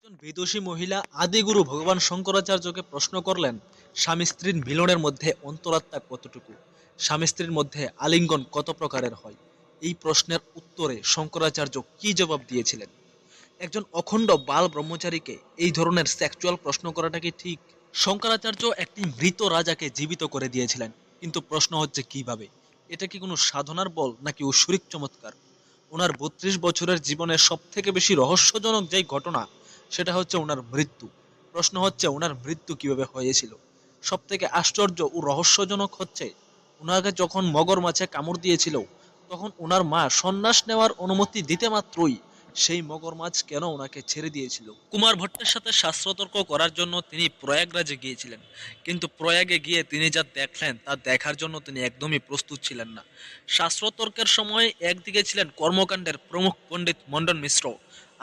একজন বিদুষী মহিলা আদিগুরু ভগবান শঙ্করাচার্যকে প্রশ্ন করলেন, স্বামী স্ত্রীর মিলনের মধ্যে অন্তরাত্মা কতটুকু, স্বামী স্ত্রীর মধ্যে আলিঙ্গন কত প্রকারের হয়। এই প্রশ্নের উত্তরে শঙ্করাচার্য কি জবাব দিয়েছিলেন? একজন অখণ্ড বাল ব্রহ্মচারীকে এই ধরনের সেক্সুয়াল প্রশ্ন করাটা কি ঠিক? শঙ্করাচার্য একটি মৃত রাজাকে জীবিত করে দিয়েছিলেন, কিন্তু প্রশ্ন হচ্ছে কিভাবে? এটা কি কোনো সাধনার বল নাকি ঐশ্বরিক চমৎকার? ওনার 32 বছরের জীবনের সব থেকে বেশি রহস্যজনক যেই ঘটনা, সেটা হচ্ছে ওনার মৃত্যু। প্রশ্ন হচ্ছে ওনার মৃত্যু কিভাবে হয়েছিল। সব থেকে আশ্চর্য ও রহস্যজনক হচ্ছে, ওনাকে যখন মগর মাছে কামড় দিয়েছিল, তখন ওনার মা সন্ন্যাস নেওয়ার অনুমতি দিতে মাত্রই সেই মগর মাছ কেন ওনাকে ছেড়ে দিয়েছিল। কুমার ভট্টের সাথে শাস্ত্রতর্ক করার জন্য তিনি প্রয়াগরাজে গিয়েছিলেন, কিন্তু প্রয়াগে গিয়ে তিনি যা দেখলেন তা দেখার জন্য তিনি একদমই প্রস্তুত ছিলেন না। শাস্ত্রতর্কের সময় একদিকে ছিলেন কর্মকাণ্ডের প্রমুখ পণ্ডিত মন্ডন মিশ্র,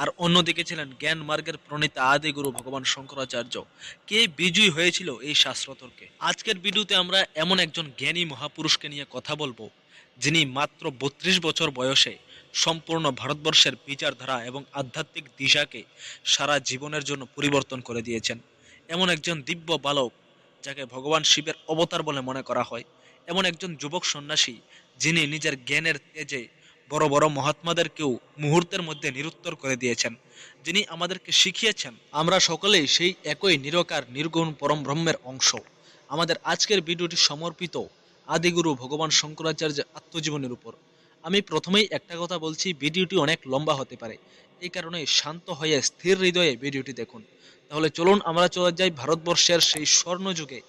আর অন্যদিকে ছিলেন জ্ঞান মার্গের প্রণেতা আদিগুরু ভগবান শঙ্করাচার্য। কে বিজয়ী হয়েছিল এই শাস্ত্রতর্কে? আজকের ভিডিওতে আমরা এমন একজন জ্ঞানী মহাপুরুষকে নিয়ে কথা বলবো, যিনি মাত্র 32 বছর বয়সে সম্পূর্ণ ভারতবর্ষের বিচারধারা এবং আধ্যাত্মিক দিশাকে সারা জীবনের জন্য পরিবর্তন করে দিয়েছেন। এমন একজন দিব্য বালক যাকে ভগবান শিবের অবতার বলে মনে করা হয়, এমন একজন যুবক সন্ন্যাসী যিনি নিজের জ্ঞানের তেজে বড় বড় মহাত্মাদেরকেও মুহূর্তের মধ্যে নিরুত্তর করে দিয়েছেন, যিনি আমাদেরকে শিখিয়েছেন আমরা সকলেই সেই একই নিরকার নির্গুণ পরম ব্রহ্মের অংশ। আমাদের আজকের ভিডিওটি সমর্পিত আদিগুরু ভগবান শঙ্করাচার্যের আত্মজীবনের উপর। আমি প্রথমেই একটা কথা বলছি, ভিডিওটি অনেক লম্বা হতে পারে, এই কারণে শান্ত হয়ে স্থির হৃদয়ে ভিডিওটি দেখুন। তাহলে চলুন আমরা চলে যাই ভারতবর্ষের সেই স্বর্ণযুগে,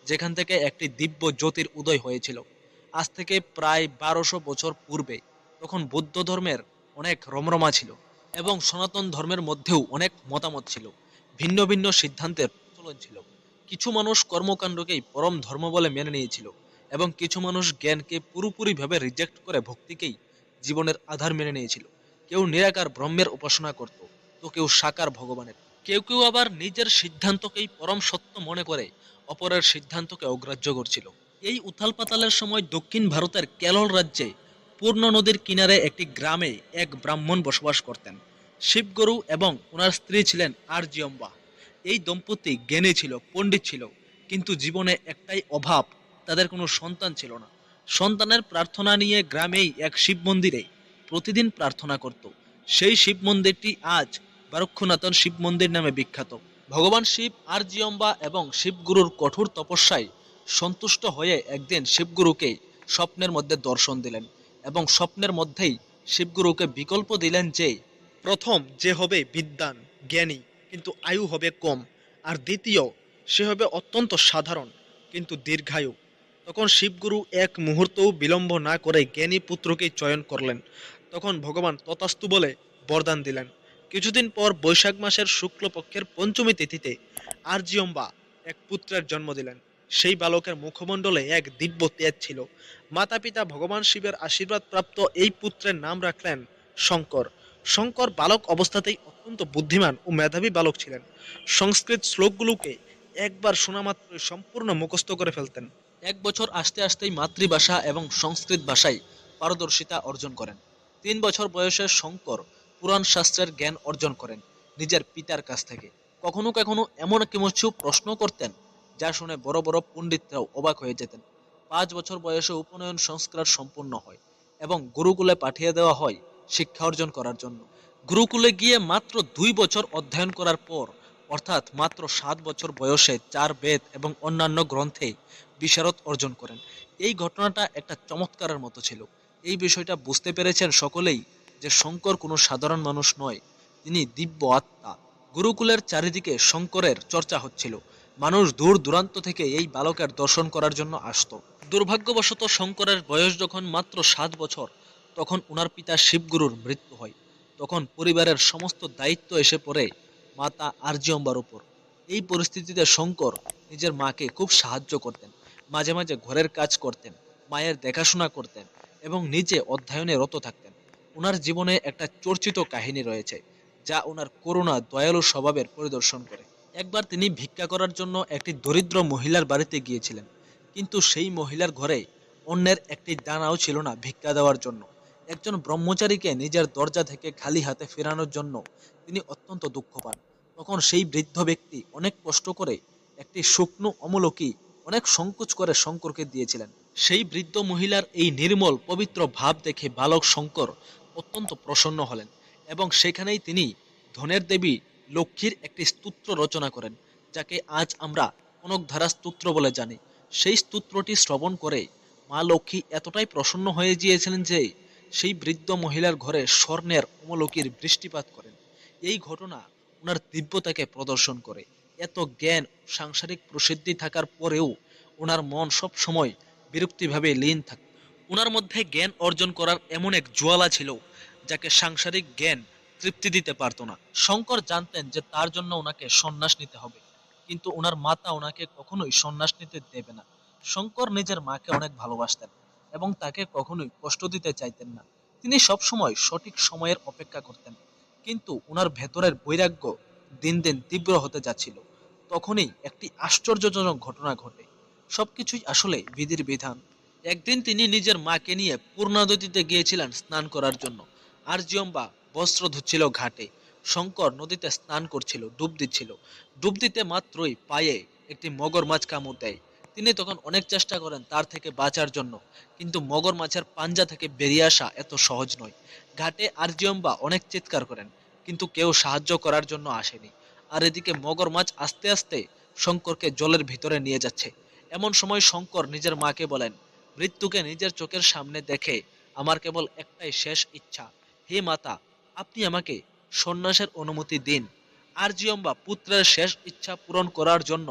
যেখান থেকে একটি দিব্য জ্যোতির উদয় হয়েছিল আজ থেকে প্রায় 1200 বছর পূর্বে। তখন বৌদ্ধ ধর্মের অনেক রমরমা ছিল এবং সনাতন ধর্মের মধ্যেও অনেক মতামত ছিল, ভিন্ন ভিন্ন সিদ্ধান্তের প্রচলন ছিল। কিছু মানুষ কর্মকাণ্ডকেই পরম ধর্ম বলে মেনে নিয়েছিল, এবং কিছু মানুষ জ্ঞানকে পুরোপুরিভাবে রিজেক্ট করে ভক্তিকেই জীবনের আধার মেনে নিয়েছিল। কেউ নিরাকার ব্রহ্মের উপাসনা করত, তো কেউ সাকার ভগবানের। কেউ কেউ আবার নিজের সিদ্ধান্তকেই পরম সত্য মনে করে অপরের সিদ্ধান্তকে অগ্রাহ্য করছিল। এই উথাল পাতালের সময় দক্ষিণ ভারতের কেরল রাজ্যে পূর্ণ নদীর কিনারে একটি গ্রামে এক ব্রাহ্মণ বসবাস করতেন। শিবগুরু এবং ওনার স্ত্রী ছিলেন আর্যম্বা। এই দম্পতি জ্ঞানী ছিল, পণ্ডিত ছিল, কিন্তু জীবনে একটাই অভাব, তাদের কোনো সন্তান ছিল না। সন্তানের প্রার্থনা নিয়ে গ্রামেই এক শিব মন্দিরে প্রতিদিন প্রার্থনা করত। সেই শিব মন্দিরটি আজ বারুক্ষনাথন শিব মন্দির নামে বিখ্যাত। ভগবান শিব আর্যম্বা এবং শিবগুরুর কঠোর তপস্যায় সন্তুষ্ট হয়ে একদিন শিবগুরুকে স্বপ্নের মধ্যে দর্শন দিলেন, এবং স্বপ্নের মধ্যেই শিবগুরুকে বিকল্প দিলেন যে প্রথম যে হবে বিদ্বান, জ্ঞানী, কিন্তু আয়ু হবে কম, আর দ্বিতীয় সে হবে অত্যন্ত সাধারণ কিন্তু দীর্ঘায়ু। তখন শিবগুরু এক মুহূর্তও বিলম্ব না করে জ্ঞানী পুত্রকে চয়ন করলেন। তখন ভগবান তথাস্তু বলে বরদান দিলেন। কিছুদিন পর বৈশাখ মাসের শুক্লপক্ষের পঞ্চমী তিথিতে আর্যম্বা এক পুত্রের জন্ম দিলেন। সেই বালকের মুখমণ্ডলে এক দিব্য তেজ ছিল। মাতা পিতা ভগবান শিবের আশীর্বাদ প্রাপ্ত এই পুত্রের নাম রাখলেন শঙ্কর। শঙ্কর বালক অবস্থাতেই অত্যন্ত বুদ্ধিমান ও মেধাবী বালক ছিলেন। সংস্কৃত শ্লোকগুলোকে একবার শোনা মাত্রই সম্পূর্ণ মুখস্থ করে ফেলতেন। 1 বছর আসতে আসতেই মাতৃভাষা এবং সংস্কৃত ভাষায় পারদর্শিতা অর্জন করেন। 3 বছর বয়সে শঙ্কর পুরাণ শাস্ত্রের জ্ঞান অর্জন করেন নিজের পিতার কাছ থেকে। কখনো কখনো এমন কিছু প্রশ্ন করতেন যা শুনে বড় বড় পণ্ডিতরাও অবাক হয়ে যেতেন। 5 বছর বয়সে উপনয়ন সংস্কার সম্পূর্ণ হয় এবং গুরুকুলে পাঠিয়ে দেওয়া হয় শিক্ষা অর্জন করার জন্য। গুরুকুলে গিয়ে মাত্র 2 বছর অধ্যয়ন করার পর, অর্থাৎ মাত্র 7 বছর বয়সে 4 বেদ এবং অন্যান্য গ্রন্থে বিশারদ অর্জন করেন। এই ঘটনাটা একটা চমৎকারের মতো ছিল। এই বিষয়টা বুঝতে পেরেছেন সকলেই যে শঙ্কর কোনো সাধারণ মানুষ নয়, তিনি দিব্য আত্মা। গুরুকুলের চারিদিকে শঙ্করের চর্চা হচ্ছিল। মানুষ দূর দূরান্ত থেকে এই বালকের দর্শন করার জন্য আসতো। দুর্ভাগ্যবশত শঙ্করের বয়স যখন মাত্র 7 বছর, তখন ওনার পিতা শিবগুরুর মৃত্যু হয়। তখন পরিবারের সমস্ত দায়িত্ব এসে পড়ে মাতা আর্যম্বার উপর। এই পরিস্থিতিতে শঙ্কর নিজের মাকে খুব সাহায্য করতেন, মাঝে মাঝে ঘরের কাজ করতেন, মায়ের দেখাশোনা করতেন এবং নিজে অধ্যয়নে রত থাকতেন। ওনার জীবনে একটা চর্চিত কাহিনী রয়েছে, যা ওনার করুণা দয়ালু স্বভাবের পরিদর্শন করে। একবার তিনি ভিক্ষা করার জন্য একটি দরিদ্র মহিলার বাড়িতে গিয়েছিলেন, কিন্তু সেই মহিলার ঘরে অন্যের একটি দানাও ছিল না ভিক্ষা দেওয়ার জন্য। একজন ব্রহ্মচারীকে নিজের দরজা থেকে খালি হাতে ফেরানোর জন্য তিনি অত্যন্ত দুঃখ পান। তখন সেই বৃদ্ধ ব্যক্তি অনেক কষ্ট করে একটি শুকনো অমলকি অনেক সংকোচ করে শঙ্করকে দিয়েছিলেন। সেই বৃদ্ধ মহিলার এই নির্মল পবিত্র ভাব দেখে বালক শঙ্কর অত্যন্ত প্রসন্ন হলেন এবং সেখানেই তিনি ধনের দেবী লক্ষ্মীর একটি স্তোত্র রচনা করেন, যাকে আজ আমরা কনকধারা স্তোত্র বলে জানি। সেই স্তোত্রটি শ্রবণ করে মা লক্ষ্মী এতটাই প্রসন্ন হয়ে গিয়েছিলেন যে সেই বৃদ্ধ মহিলার ঘরে স্বর্ণের অমলকির বৃষ্টিপাত করেন। এই ঘটনা ওনার দিব্যতাকে প্রদর্শন করে। এত জ্ঞান, সাংসারিক প্রসিদ্ধি থাকার পরেও ওনার মন সব সময় বিরক্তিভাবে লীন থাকত। ওনার মধ্যে জ্ঞান অর্জন করার এমন এক জ্বালা ছিল যাকে সাংসারিক জ্ঞান তৃপ্তি দিতে পারত না। শঙ্কর জানতেন যে তার জন্য ওনাকে সন্ন্যাস নিতে হবে, কিন্তু ওনার মাতা ওনাকে কখনোই সন্ন্যাস নিতে দেবে না। শঙ্কর নিজের মাকে অনেক ভালোবাসতেন এবং তাকে কখনোই কষ্ট দিতে চাইতেন না। তিনি সবসময় সঠিক সময়ের অপেক্ষা করতেন, কিন্তু ওনার ভেতরের বৈরাগ্য দিন দিন তীব্র হতে যাচ্ছিল। তখনই একটি আশ্চর্যজনক ঘটনা ঘটে। সবকিছুই আসলে বিধির বিধান। একদিন তিনি নিজের মাকে নিয়ে পূর্ণা নদীতে গিয়েছিলেন স্নান করার জন্য। আর্যম্বা বস্ত্র ধুচ্ছিল ঘাটে। শঙ্কর নদীতে স্নান করছিল, ডুব দিচ্ছিল। ডুব দিতে মাত্রই পায়ে একটি মগর মাছ কামড় দেয়। তিনি তখন অনেক চেষ্টা করেন তার থেকে বাঁচার জন্য, কিন্তু মগর মাছের পাঞ্জা থেকে বেরিয়ে আসা এত সহজ নয়। ঘাটে আর্যম্বা অনেক চিৎকার করেন, কিন্তু কেউ সাহায্য করার জন্য আসেনি। আর এদিকে মগর মাছ আস্তে আস্তে শঙ্করকে জলের ভিতরে নিয়ে যাচ্ছে। এমন সময় শঙ্কর নিজের মাকে বলেন, মৃত্যুকে নিজের চোখের সামনে দেখে আমার কেবল একটাই শেষ ইচ্ছা, হে মাতা, আপনি আমাকে সন্ন্যাসের অনুমতি দিন। আর্যম্বা পুত্রের শেষ ইচ্ছা পূরণ করার জন্য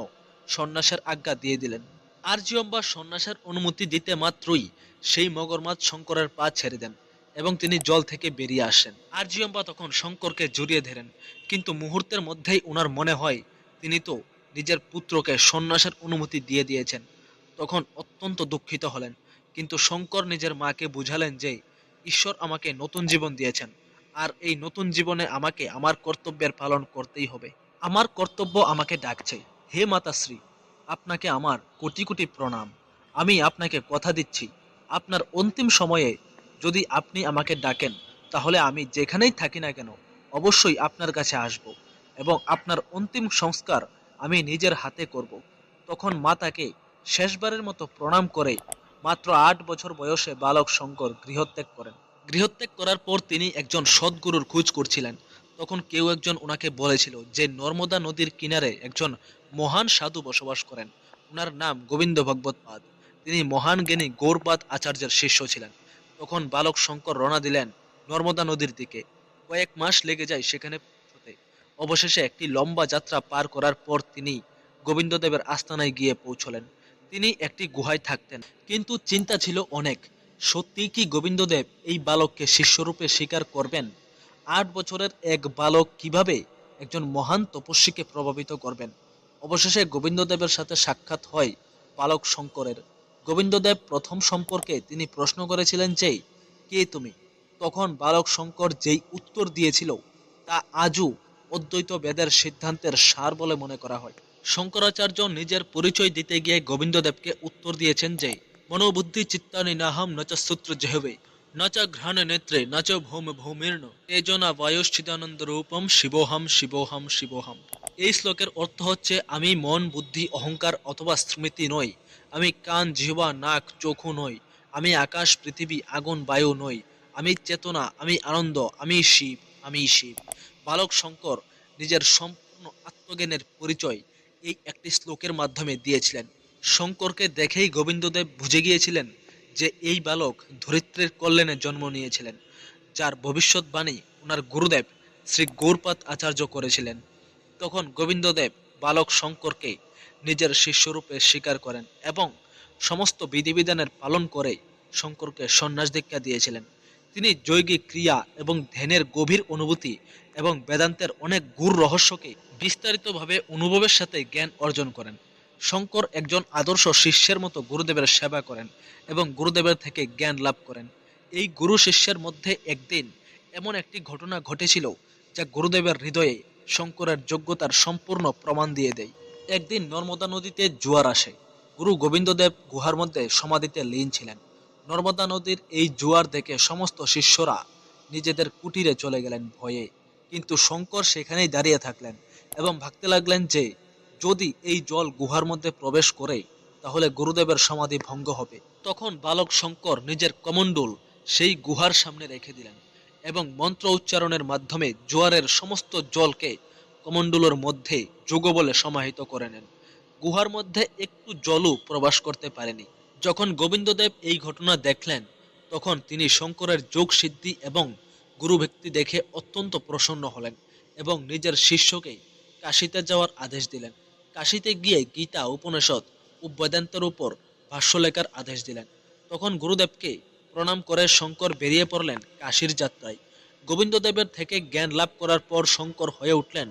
সন্ন্যাসের আজ্ঞা দিয়ে দিলেন। আর্যম্বা সন্ন্যাসের অনুমতি দিতে মাত্রই সেই মগরমাছ শঙ্করের পা ছেড়ে দেন এবং তিনি জল থেকে বেরিয়ে আসেন। আর্যম্বা তখন শঙ্করকে জড়িয়ে ধরেন, কিন্তু মুহূর্তের মধ্যেই ওনার মনে হয় তিনি তো নিজের পুত্রকে সন্ন্যাসের অনুমতি দিয়ে দিয়েছেন। তখন অত্যন্ত দুঃখিত হলেন, কিন্তু শঙ্কর নিজের মাকে বুঝালেন যে ঈশ্বর আমাকে নতুন জীবন দিয়েছেন, আর এই নতুন জীবনে আমাকে আমার কর্তব্যের পালন করতেই হবে। আমার কর্তব্য আমাকে ডাকছে। হে মাতাশ্রী, আপনাকে আমার কোটি কোটি প্রণাম। আমি আপনাকে কথা দিচ্ছি, আপনার অন্তিম সময়ে যদি আপনি আমাকে ডাকেন, তাহলে আমি যেখানেই থাকি না কেন অবশ্যই আপনার কাছে আসব এবং আপনার অন্তিম সংস্কার আমি নিজের হাতে করব। তখন মা তাকে শেষবারের মতো প্রণাম করে মাত্র 8 বছর বয়সে বালক শঙ্কর গৃহত্যাগ করেন। গৃহত্যাগ করার পর তিনি একজন সদ্গুরুর খোঁজ করছিলেন। তখন কেউ একজন ওনাকে বলেছিল যে নর্মদা নদীর কিনারে একজন মহান সাধু বসবাস করেন। ওনার নাম গোবিন্দ ভগবত পাদ। তিনি মহান জ্ঞানী গৌরপাদ আচার্যের শিষ্য ছিলেন। তখন বালক শঙ্কর রওনা দিলেন নর্মদা নদীর দিকে। কয়েক মাস লেগে যায় সেখানে পৌঁছতে। অবশেষে একটি লম্বা যাত্রা পার করার পর তিনি গোবিন্দদেবের আস্তানায় গিয়ে পৌঁছলেন। তিনি একটি গুহায় থাকতেন, কিন্তু চিন্তা ছিল অনেক। সত্যি কি গোবিন্দদেব এই বালককে শিষ্যরূপে স্বীকার করবেন? 8 বছরের এক বালক কিভাবে একজন মহান তপস্বীকে প্রভাবিত করবেন? অবশেষে গোবিন্দদেবের সাথে সাক্ষাৎ হয় বালক শঙ্করের। গোবিন্দদেব প্রথম সম্পর্কে তিনি প্রশ্ন করেছিলেন যে, কে তুমি? তখন বালক শঙ্কর যেই উত্তর দিয়েছিল তা আজও অদ্বৈত বেদের সিদ্ধান্তের সার বলে মনে করা হয়। শঙ্করাচার্য নিজের পরিচয় দিতে গিয়ে গোবিন্দদেবকে উত্তর দিয়েছেন যে, মনোবুদ্ধি চিত্তানি নাহম ন চ সূত্র জেহবে ন চ ঘ্রাণ নেত্রে ন চ ভৌম ভৌমির্ণ তেজনা বায়ুশ্চিদানন্দ রূপম শিবোহম শিবোহম শিবোহম। এই শ্লোকের অর্থ হচ্ছে, আমি মন, বুদ্ধি, অহংকার অথবা স্মৃতি নই। আমি কান, জিহ্বা, নাক, চক্ষু নই। আমি আকাশ, পৃথিবী, আগুন, বায়ু নই। আমি চেতনা, আমি আনন্দ, আমি শিব, আমি শিব। বালক শঙ্কর নিজের সম্পূর্ণ আত্মজ্ঞানের পরিচয় এই একটি শ্লোকের মাধ্যমে দিয়েছিলেন। শঙ্করকে দেখেই গোবিন্দদেব বুঝে গিয়েছিলেন যে এই বালক ধরিত্রীর কল্যাণে জন্ম নিয়েছিলেন, যার ভবিষ্যৎবাণী ওনার গুরুদেব শ্রী গৌরপাদ আচার্য করেছিলেন। তখন গোবিন্দদেব বালক শঙ্করকে নিজের শিষ্যরূপে স্বীকার করেন এবং সমস্ত বিধিবিধানের পালন করে শঙ্করকে সন্ন্যাস দীক্ষা দিয়েছিলেন। তিনি যৌগিক ক্রিয়া এবং ধ্যানের গভীর অনুভূতি এবং বেদান্তের অনেক গূঢ় রহস্যকে বিস্তারিতভাবে অনুভবের সাথে জ্ঞান অর্জন করেন। শঙ্কর একজন আদর্শ শিষ্যের মতো গুরুদেবের সেবা করেন এবং গুরুদেবের থেকে জ্ঞান লাভ করেন। এই গুরু শিষ্যের মধ্যে একদিন এমন একটি ঘটনা ঘটেছিল যা গুরুদেবের হৃদয়ে শঙ্করের যোগ্যতার সম্পূর্ণ প্রমাণ দিয়ে দেয়। একদিন নর্মদা নদীতে জোয়ার আসে। গুরু গোবিন্দদেব গুহার মধ্যে সমাধিতে লীন ছিলেন। নর্মদা নদীর এই জোয়ার দেখে সমস্ত শিষ্যরা নিজেদের কুটিরে চলে গেলেন ভয়ে, কিন্তু শঙ্কর সেখানেই দাঁড়িয়ে থাকলেন। এবং ভাবতে লাগলেন যে যদি এই জল গুহার মধ্যে প্রবেশ করে তাহলে গুরুদেবের সমাধি ভঙ্গ হবে। তখন বালক শঙ্কর নিজের কমণ্ডল সেই গুহার সামনে রেখে দিলেন এবং মন্ত্র উচ্চারণের মাধ্যমে জোয়ারের সমস্ত জলকে কমণ্ডলের মধ্যে যোগ বলে সমাহিত করে নেন। গুহার মধ্যে একটু জলও প্রবেশ করতে পারেনি। যখন গোবিন্দদেব এই ঘটনা দেখলেন তখন তিনি শঙ্করের যোগ সিদ্ধি এবং গুরুভক্তি দেখে অত্যন্ত প্রসন্ন হলেন এবং নিজের শিষ্যকে কাশীতে যাওয়ার আদেশ দিলেন। কাশীতে গিয়ে গীতা, উপনিষদ ও বেদান্তের উপর ভাষ্য লেখার আদেশ দিলেন। তখন গুরুদেবকে প্রণাম করে শঙ্কর বেরিয়ে পড়লেন কাশীর যাত্রায়। গোবিন্দদেবের থেকে জ্ঞান লাভ করার পর শঙ্কর হয়ে উঠলেন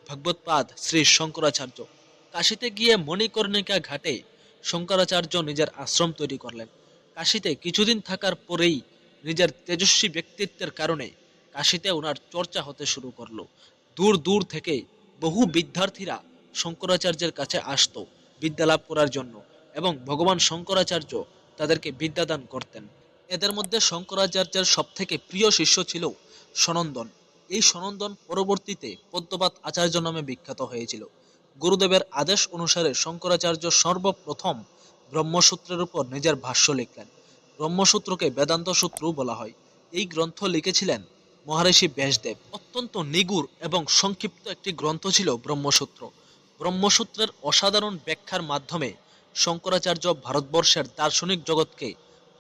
ভগবৎপাদ শ্রী শঙ্করাচার্য। কাশীতে গিয়ে মণিকর্ণিকা ঘাটে শঙ্করাচার্য নিজের আশ্রম তৈরি করলেন। কাশীতে কিছুদিন থাকার পরেই নিজের তেজস্বী ব্যক্তিত্বের কারণে কাশীতে ওনার চর্চা হতে শুরু করলো। দূর দূর থেকে বহু বিদ্যার্থীরা শঙ্করাচার্যের কাছে আসতো বিদ্যা লাভ করার জন্য এবং ভগবান শঙ্করাচার্য তাদেরকে বিদ্যাদান করতেন। এদের মধ্যে শঙ্করাচার্যের সবথেকে প্রিয় শিষ্য ছিল সনন্দন। এই সনন্দন পরবর্তীতে পদ্মপাদ আচার্য নামে বিখ্যাত হয়েছিল। গুরুদেবের আদেশ অনুসারে শঙ্করাচার্য সর্বপ্রথম ব্রহ্মসূত্রের উপর নিজের ভাষ্য লিখলেন। ব্রহ্মসূত্রকে বেদান্ত সূত্রও বলা হয়। এই গ্রন্থ লিখেছিলেন মহর্ষি ব্যাসদেব। অত্যন্ত নিগুড় এবং সংক্ষিপ্ত একটি গ্রন্থ ছিল ব্রহ্মসূত্র। ব্রহ্মসূত্রের অসাধারণ ব্যাখ্যার মাধ্যমে শঙ্করাচার্য ভারতবর্ষের দার্শনিক জগৎকে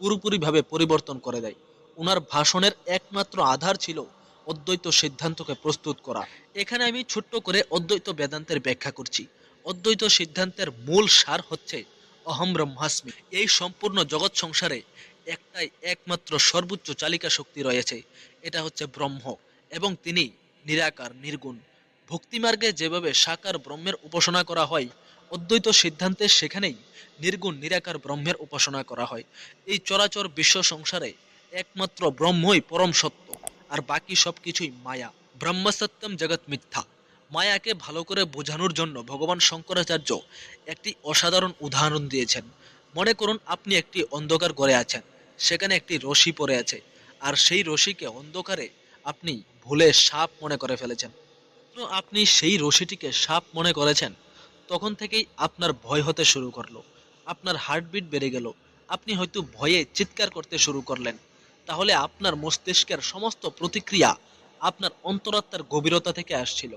পুরোপুরিভাবে পরিবর্তন করে দেয়। ওনার ভাষণের একমাত্র আধার ছিল অদ্বৈত সিদ্ধান্তকে প্রস্তুত করা। এখানে আমি ছোট্ট করে অদ্বৈত বেদান্তের ব্যাখ্যা করছি। অদ্বৈত সিদ্ধান্তের মূল সার হচ্ছে অহম ব্রহ্মাস্মি। এই সম্পূর্ণ জগৎ সংসারে একটাই একমাত্র সর্বোচ্চ চালিকা শক্তি রয়েছে, এটা হচ্ছে ব্রহ্ম এবং তিনি নিরাকার, নির্গুণ। ভক্তিমার্গে যেভাবে সাকার ব্রহ্মের উপাসনা করা হয়, অদ্বৈত সিদ্ধান্তে সেখানেই নির্গুণ নিরাকার ব্রহ্মের উপাসনা করা হয়। এই চরাচর বিশ্ব সংসারে একমাত্র ব্রহ্মই পরম সত্য, আর বাকি সবকিছুই মায়া। ব্রহ্ম সত্যম জগৎ মিথ্যা। মায়াকে ভালো করে বোঝানোর জন্য ভগবান শঙ্করাচার্য একটি অসাধারণ উদাহরণ দিয়েছেন। মনে করুন আপনি একটি অন্ধকার ঘরে আছেন, সেখানে একটি রশি পড়ে আছে, আর সেই রশিকে অন্ধকারে আপনি ভুলে সাপ মনে করে ফেলেছেন। তো আপনি সেই রশিটিকে সাপ মনে করেছেন, তখন থেকেই আপনার ভয় হতে শুরু করলো, আপনার হার্টবিট বেড়ে গেল, আপনি হয়তো ভয়ে চিৎকার করতে শুরু করলেন। তাহলে আপনার মস্তিষ্কের সমস্ত প্রতিক্রিয়া আপনার অন্তরাত্মার গভীরতা থেকে আসছিল।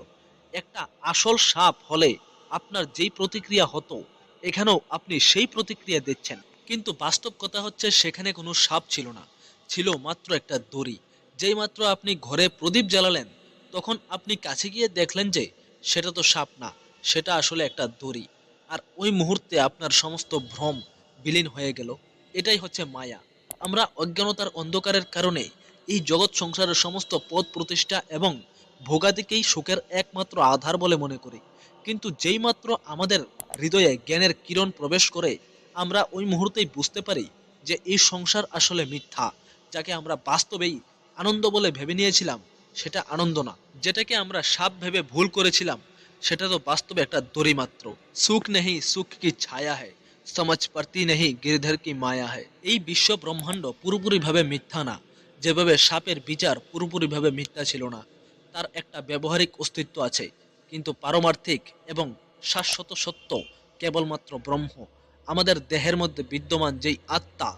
একটা আসল সাপ হলে আপনার যেই প্রতিক্রিয়া হতো, এখানেও আপনি সেই প্রতিক্রিয়া দিচ্ছেন। কিন্তু বাস্তব কথা হচ্ছে সেখানে কোনো সাপ ছিল না, ছিল মাত্র একটা দড়ি। যেই মাত্র আপনি ঘরে প্রদীপ জ্বালালেন, তখন আপনি কাছে গিয়ে দেখলেন যে সেটা তো সাপ না, সেটা আসলে একটা দড়ি। আর ওই মুহূর্তে আপনার সমস্ত ভ্রম বিলীন হয়ে গেল। এটাই হচ্ছে মায়া। আমরা অজ্ঞানতার অন্ধকারের কারণে এই জগৎ সংসারের সমস্ত পদ প্রতিষ্ঠা এবং ভোগাদিকেই সুখের একমাত্র আধার বলে মনে করি। কিন্তু যেই মাত্র আমাদের হৃদয়ে জ্ঞানের কিরণ প্রবেশ করে, আমরা ওই মুহূর্তেই বুঝতে পারি যে এই সংসার আসলে মিথ্যা। যাকে আমরা বাস্তবেই আনন্দ বলে ভেবে নিয়েছিলাম, সেটা আনন্দ না। যেটাকে আমরা সাপ ভেবে ভুল করেছিলাম, সেটা তো বাস্তবে একটা দড়ি মাত্র। সুখ নেই, সুখ কি ছায়া है, समझ पड़ती नहीं गिरधर की माया है। এই বিশ্ব ব্রহ্মাণ্ড পুরোপুরিভাবে মিথ্যা না। যেভাবে সাপের বিচার পুরোপুরিভাবে মিথ্যা ছিল না, তার একটা ব্যবহারিক অস্তিত্ব আছে, কিন্তু পারমার্থিক এবং শাশ্বত সত্য কেবলমাত্র ব্রহ্ম। আমাদের দেহের মধ্যে বিদ্যমান যেই আত্মা,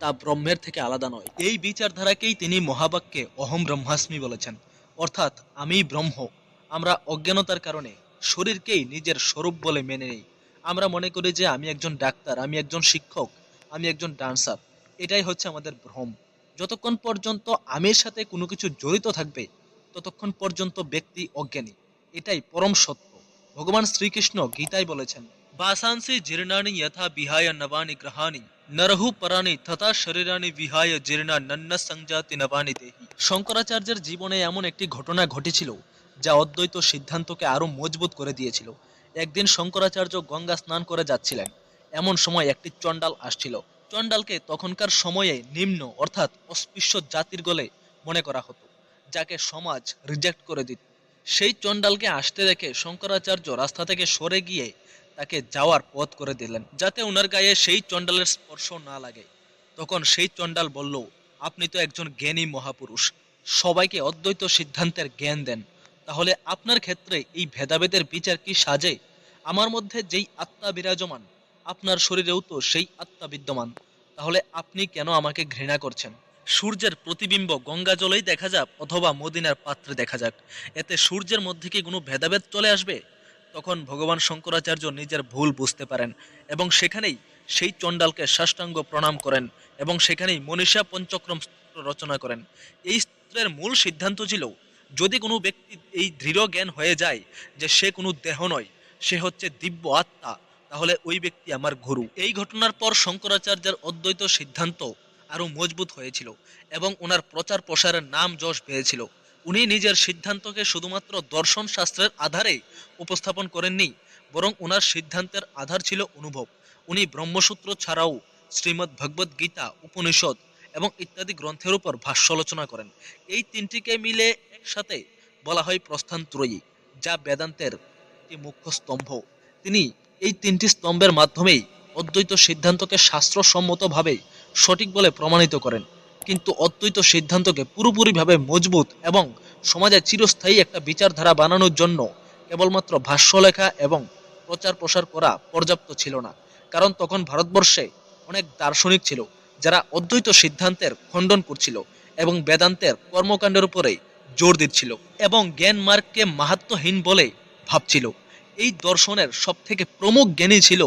তা ব্রহ্মের থেকে আলাদা নয়। এই বিচারধারাকেই তিনি মহাবাক্যে অহম ব্রহ্মাস্মি বলেছেন, অর্থাৎ আমি ব্রহ্ম। আমরা অজ্ঞানতার কারণে শরীরকেই নিজের স্বরূপ বলে মেনে নেই। আমরা মনে করি যে আমি একজন ডাক্তার, আমি একজন শিক্ষক, আমি একজন ডান্সার। এটাই হচ্ছে আমাদের ভ্রম। যতক্ষণ পর্যন্ত আমির সাথে কোনো কিছু জড়িত থাকবে, ততক্ষণ পর্যন্ত ব্যক্তি অজ্ঞানী। এটাই পরম সত্য। ভগবান শ্রীকৃষ্ণ গীতায় বলেছেন, বাসাংসি জীর্ণানি যথা বিহায় নবানি গ্রহাণি নরহু পরাণি তথা শরীরানি বিহায় জীর্ণা নন্ন সংজাতি নবানি দেহি। শঙ্করাচার্যের জীবনে এমন একটি ঘটনা ঘটেছিল যা অদ্বৈত সিদ্ধান্তকে আরো মজবুত করে দিয়েছিল। একদিন শঙ্করাচার্য গঙ্গা স্নান করে যাচ্ছিলেন। এমন সময় একটি চণ্ডাল আসছিল। চণ্ডালকে তখনকার সময়ে নিম্ন অর্থাৎ অস্পৃশ্য জাতির গলে মনে করা হতো, যাকে সমাজ রিজেক্ট করে দিত। সেই চণ্ডালকে আসতে দেখে শঙ্করাচার্য রাস্তা থেকে সরে গিয়ে তাকে যাওয়ার পথ করে দিলেন, যাতে ওনার গায়ে সেই চণ্ডালের স্পর্শ না লাগে। তখন সেই চণ্ডাল বলল, আপনি তো একজন জ্ঞানী মহাপুরুষ, সবাইকে অদ্বৈত সিদ্ধান্তের জ্ঞান দেন, তাহলে আপনার ক্ষেত্রে এই ভেদাভেদের বিচার কি সাজে? আমার মধ্যে যেই আত্মা বিরাজমান, আপনার শরীরেও তো সেই আত্মা বিদ্যমান। তাহলে আপনি কেন আমাকে ঘৃণা করছেন? সূর্যের প্রতিবিম্ব গঙ্গা জলেই দেখা যাক অথবা মদিনার পাত্রে দেখা যাক, এতে সূর্যের মধ্যে কি কোনো ভেদাভেদ চলে আসবে? তখন ভগবান শঙ্করাচার্য নিজের ভুল বুঝতে পারেন এবং সেখানেই সেই চণ্ডালকে সাষ্টাঙ্গ প্রণাম করেন এবং সেখানেই মনীষা পঞ্চক্রম স্তোত্র রচনা করেন। এই স্তোত্রের মূল সিদ্ধান্ত ছিল, যদি কোনো ব্যক্তি এই দৃঢ় জ্ঞান হয়ে যায় যে সে কোনো দেহ নয়, সে হচ্ছে দিব্য আত্মা, তাহলে ওই ব্যক্তি আমার গুরু। এই ঘটনার পর শঙ্করাচার্যের অদ্বৈত সিদ্ধান্ত আরো মজবুত হয়েছিল এবং ওনার প্রচার প্রসারের নাম যশ পেয়েছিল। উনি নিজের সিদ্ধান্তকে শুধুমাত্র দর্শন শাস্ত্রের আধারে উপস্থাপন করেননি, বরং ওনার সিদ্ধান্তের আধার ছিল অনুভব। উনি ব্রহ্মসূত্র ছাড়াও শ্রীমদ্ ভগবদ গীতা, উপনিষদ এবং ইত্যাদি গ্রন্থের উপর ভাষ্যালোচনা করেন। এই তিনটিকে মিলে একসাথে বলা হয় প্রস্থানত্রয়ী, যা বেদান্তের একটি মুখ্য স্তম্ভ। তিনি এই তিনটি স্তম্ভের মাধ্যমেই অদ্বৈত সিদ্ধান্তকে শাস্ত্রসম্মতভাবে সঠিক বলে প্রমাণিত করেন, কিন্তু অদ্বৈত সিদ্ধান্তকে পুরোপুরিভাবে মজবুত এবং সমাজে চিরস্থায়ী একটা বিচারধারা বানানোর জন্য কেবলমাত্র ভাষ্য লেখা এবং প্রচার প্রসার করা পর্যাপ্ত ছিল না। কারণ তখন ভারতবর্ষে অনেক দার্শনিক ছিল যারা অদ্বৈত সিদ্ধান্তের খণ্ডন করছিল এবং বেদান্তের কর্মকাণ্ডের উপরে জোর দিচ্ছিল এবং জ্ঞান মার্গকে মাহাত্ম্যহীন বলে ভাবছিল। এই দর্শনের সবথেকে প্রমুখ জ্ঞানী ছিল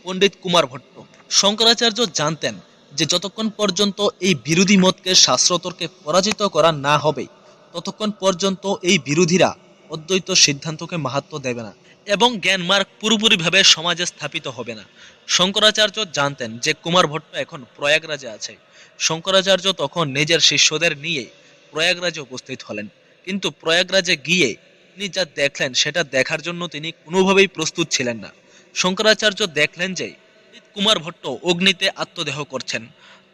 পণ্ডিত কুমার ভট্ট। শঙ্করাচার্য জানতেন যে যতক্ষণ পর্যন্ত এই বিরোধী মতকে শাস্ত্রতর্কে পরাজিত করা না হবে, ততক্ষণ পর্যন্ত এই বিরোধীরা অদ্বৈত সিদ্ধান্তকে মাহাত্ম্য দেবে না এবং জ্ঞান মার্গ পুরোপুরিভাবে সমাজে স্থাপিত হবে না। শঙ্করাচার্য জানতেন যে কুমার ভট্ট এখন প্রয়াগরাজে আছে। শঙ্করাচার্য তখন নিজের শিষ্যদের নিয়ে প্রয়াগরাজে উপস্থিত হলেন, কিন্তু প্রয়াগরাজে গিয়ে তিনি যা দেখলেন সেটা দেখার জন্য তিনি কোনোভাবেই প্রস্তুত ছিলেন না। শঙ্করাচার্য দেখলেন যে কুমার ভট্ট অগ্নিতে আত্মদেহ করছেন।